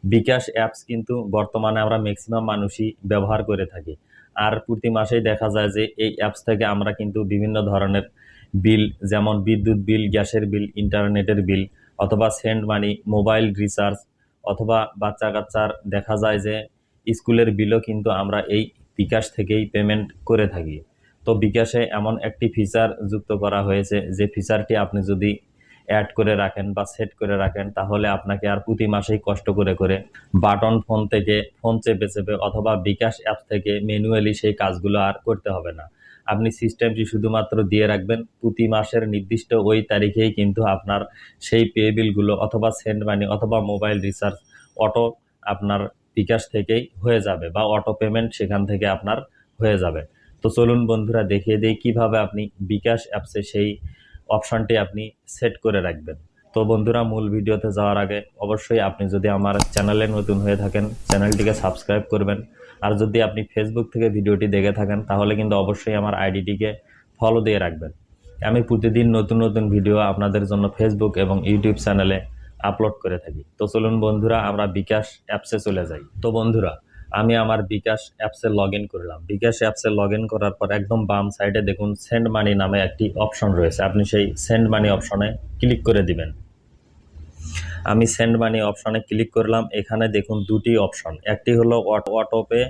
বিকাশ apps কিন্তু বর্তমানে আমরা ম্যাক্সিমাম মানুষই ব্যবহার করে থাকি। আর প্রতি মাসেই দেখা যায় যে এই অ্যাপস থেকে আমরা কিন্তু বিভিন্ন ধরনের বিল, যেমন বিদ্যুৎ বিল, গ্যাসের বিল, ইন্টারনেটের বিল, অথবা সেন্ড মানি, মোবাইল রিচার্জ, অথবা বাচ্চা কাচ্চার দেখা যায় যে স্কুলের বিলও কিন্তু আমরা এই বিকাশ থেকেই পেমেন্ট করে থাকি। তো বিকাশে এমন একটি ফিচার যুক্ত করা হয়েছে, যে ফিচারটি আপনি যদি অ্যাড করে রাখেন বা সেট করে রাখেন, তাহলে আপনাকে আর প্রতি মাসেই কষ্ট করে করে বাটন ফোন থেকে ফোন চেপে চেপে অথবা বিকাশ অ্যাপ থেকে ম্যানুয়ালি সেই কাজগুলো আর করতে হবে না। আপনি সিস্টেমটি শুধুমাত্র দিয়ে রাখবেন, প্রতি মাসের নির্দিষ্ট ওই তারিখেই কিন্তু আপনার সেই পে বিলগুলো অথবা সেন্ড মানি অথবা মোবাইল রিচার্জ অটো আপনার বিকাশ থেকেই হয়ে যাবে, বা অটো পেমেন্ট সেখান থেকে আপনার হয়ে যাবে। তো চলুন বন্ধুরা দেখিয়ে দিই কিভাবে আপনি বিকাশ অ্যাপসে সেই অপশনটি আপনি সেট করে রাখবেন। তো বন্ধুরা, মূল ভিডিওতে যাওয়ার আগে অবশ্যই আপনি যদি আমার চ্যানেলে নতুন হয়ে থাকেন, চ্যানেলটিকে সাবস্ক্রাইব করবেন। আর যদি আপনি ফেসবুক থেকে ভিডিওটি দেখে থাকেন, তাহলে কিন্তু অবশ্যই আমার আইডিটিকে ফলো দিয়ে রাখবেন। আমি প্রতিদিন নতুন নতুন ভিডিও আপনাদের জন্য ফেসবুক এবং ইউটিউব চ্যানেলে আপলোড করে থাকি। তো চলুন বন্ধুরা, আমরা বিকাশ অ্যাপসে চলে যাই। তো বন্ধুরা, আমি আমার বিকাশ অ্যাপসে লগ ইন করলাম। বিকাশ অ্যাপসে লগ ইন করার পর একদম বাম সাইডে দেখুন সেন্ড মানি নামে একটি অপশন রয়েছে। আপনি সেই সেন্ড মানি অপশনে ক্লিক করে দিবেন। আমি সেন্ড মানি অপশনে ক্লিক করলাম। এখানে দেখুন দুটি অপশন, একটি হলো অটো পে,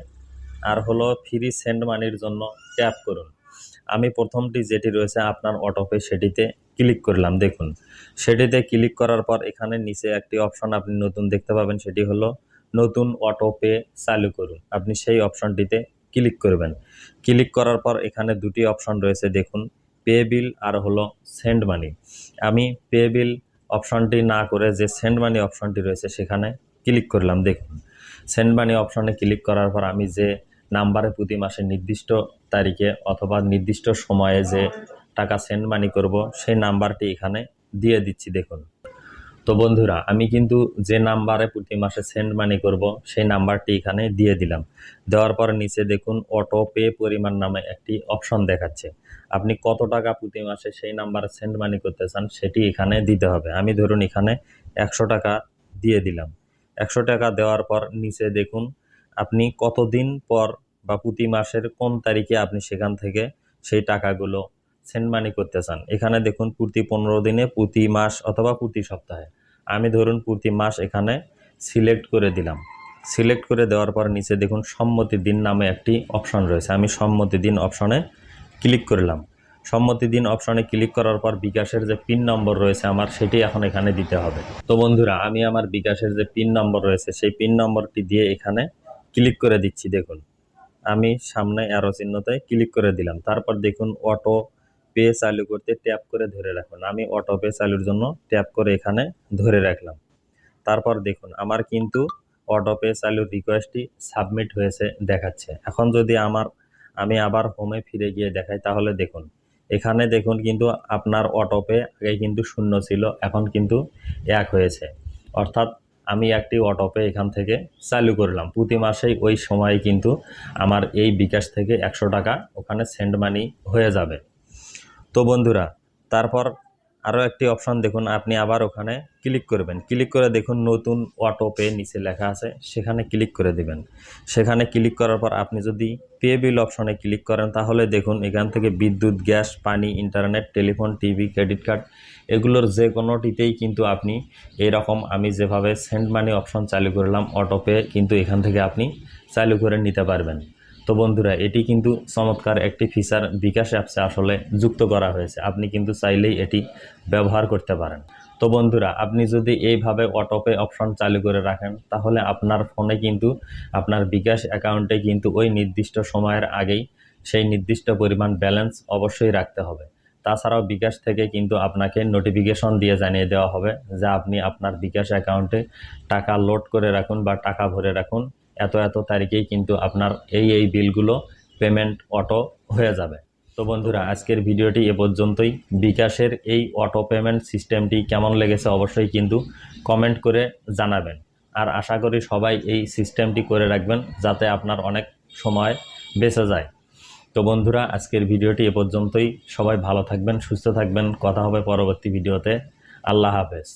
আর হলো ফ্রি সেন্ড মানির জন্য ট্যাপ করুন। আমি প্রথমটি যেটি রয়েছে আপনার অটো পে, সেটিতে ক্লিক করলাম। দেখুন, সেটিতে ক্লিক করার পর এখানে নিচে একটি অপশন আপনি নতুন দেখতে পাবেন, সেটি হলো নতুন অটো পে চালু করুন। আপনি সেই অপশনটিতে ক্লিক করবেন। ক্লিক করার পর এখানে দুটি অপশন রয়েছে, দেখুন পে বিল আর হলো সেন্ড মানি। আমি পে বিল অপশনটি না করে যে সেন্ড মানি অপশনটি রয়েছে সেখানে ক্লিক করলাম। দেখুন, সেন্ড মানি অপশনে ক্লিক করার পর আমি যে নাম্বারে প্রতি মাসে নির্দিষ্ট তারিখে অথবা নির্দিষ্ট সময়ে যে টাকা সেন্ড মানি করব, সেই নাম্বারটি এখানে দিয়ে দিচ্ছি। দেখুন, তো বন্ধুরা, আমি কিন্তু যে নাম্বারে প্রতি মাসে সেন্ড মানি করব সেই নাম্বারটি এখানে দিয়ে দিলাম। দেওয়ার পর নিচে দেখুন অটো পে পরিমাণ নামে একটি অপশন দেখাচ্ছে। আপনি কত টাকা প্রতি মাসে সেই নাম্বারে সেন্ড মানি করতে চান সেটি এখানে দিতে হবে। আমি ধরুন এখানে 100 টাকা দিয়ে দিলাম। 100 টাকা দেওয়ার পর নিচে দেখুন আপনি কতদিন পর বা প্রতি মাসের কোন তারিখে আপনি সেখান থেকে সেই টাকাগুলো সেন্ড মানি করতে চান। এখানে দেখুন প্রতি 15 দিনে, প্রতি মাস অথবা প্রতি সপ্তাহে। আমি ধরুন প্রতি মাস এখানে সিলেক্ট করে দিলাম। সিলেক্ট করে দেওয়ার পর নিচে দেখুন সম্মতি দিন নামে একটি অপশন রয়েছে। আমি সম্মতি দিন অপশনে ক্লিক করলাম। সম্মতি দিন অপশনে ক্লিক করার পর বিকাশের যে পিন নম্বর রয়েছে আমার, সেটি এখন এখানে দিতে হবে। তো বন্ধুরা, আমি আমার বিকাশের যে পিন নম্বর রয়েছে সেই পিন নম্বরটি দিয়ে এখানে ক্লিক করে দিচ্ছি। দেখুন, আমি সামনে অ্যারো চিহ্নতে ক্লিক করে দিলাম। তারপর দেখুন অটো পে চালু করতে ট্যাপ করে ধরে রাখুন। আমি অটো পে চালুর জন্য ট্যাপ করে এখানে ধরে রাখলাম। তারপর দেখুন আমার কিন্তু অটো পে চালুর রিকোয়েস্টটি সাবমিট হয়েছে দেখাচ্ছে। এখন যদি আমি আবার হোমে ফিরে গিয়ে দেখাই, তাহলে দেখুন এখানে দেখুন কিন্তু আপনার অটো পে আগে কিন্তু 0 ছিল, এখন কিন্তু 1 হয়েছে। অর্থাৎ আমি একটি অটো পে এখান থেকে চালু করলাম। প্রতি মাসেই ওই সময় কিন্তু আমার এই বিকাশ থেকে 100 টাকা ওখানে সেন্ড মানি হয়ে যাবে। তো বন্ধুরা, তারপর আরও একটি অপশন দেখুন, আপনি আবার ওখানে ক্লিক করবেন। ক্লিক করে দেখুন নতুন অটো পে নিচে লেখা আছে, সেখানে ক্লিক করে দিবেন। সেখানে ক্লিক করার পর আপনি যদি পে বিল অপশনে ক্লিক করেন, তাহলে দেখুন এখান থেকে বিদ্যুৎ, গ্যাস, পানি, internet, telephone, TV, credit card এগুলোর যে কোনোটিতেই কিন্তু আপনি এইরকম আমি যেভাবে সেন্ড মানি অপশন চালু করলাম, অটো পে কিন্তু এখান থেকে আপনি চালু করে নিতে পারবেন। তো বন্ধুরা, এটি কিন্তু চমৎকার একটি ফিচার বিকাশ অ্যাপসে আসলে যুক্ত করা হয়েছে। আপনি কিন্তু চাইলেই এটি ব্যবহার করতে পারেন। তো বন্ধুরা, আপনি যদি এইভাবে অটোপে অপশন চালু করে রাখেন, তাহলে আপনার ফোনে কিন্তু আপনার বিকাশ অ্যাকাউন্টে কিন্তু ওই নির্দিষ্ট সময়ের আগেই সেই নির্দিষ্ট পরিমাণ ব্যালেন্স অবশ্যই রাখতে হবে। তাছাড়াও বিকাশ থেকে কিন্তু আপনাকে নোটিফিকেশন দিয়ে জানিয়ে দেওয়া হবে যে আপনি আপনার বিকাশ অ্যাকাউন্টে টাকা লোড করে রাখুন বা টাকা ভরে রাখুন, এত এত তারিখেই কিন্তু আপনার এই বিলগুলো পেমেন্ট অটো হয়ে যাবে। তো বন্ধুরা, আজকের ভিডিওটি এ পর্যন্তই। বিকাশের এই অটো পেমেন্ট সিস্টেমটি কেমন লেগেছে অবশ্যই কিন্তু কমেন্ট করে জানাবেন। আর আশা করি সবাই এই সিস্টেমটি করে রাখবেন, যাতে আপনার অনেক সময় বেঁচে যায়। তো বন্ধুরা, আজকের ভিডিওটি এ পর্যন্তই। সবাই ভালো থাকবেন, সুস্থ থাকবেন। কথা হবে পরবর্তী ভিডিওতে। আল্লাহ হাফেজ।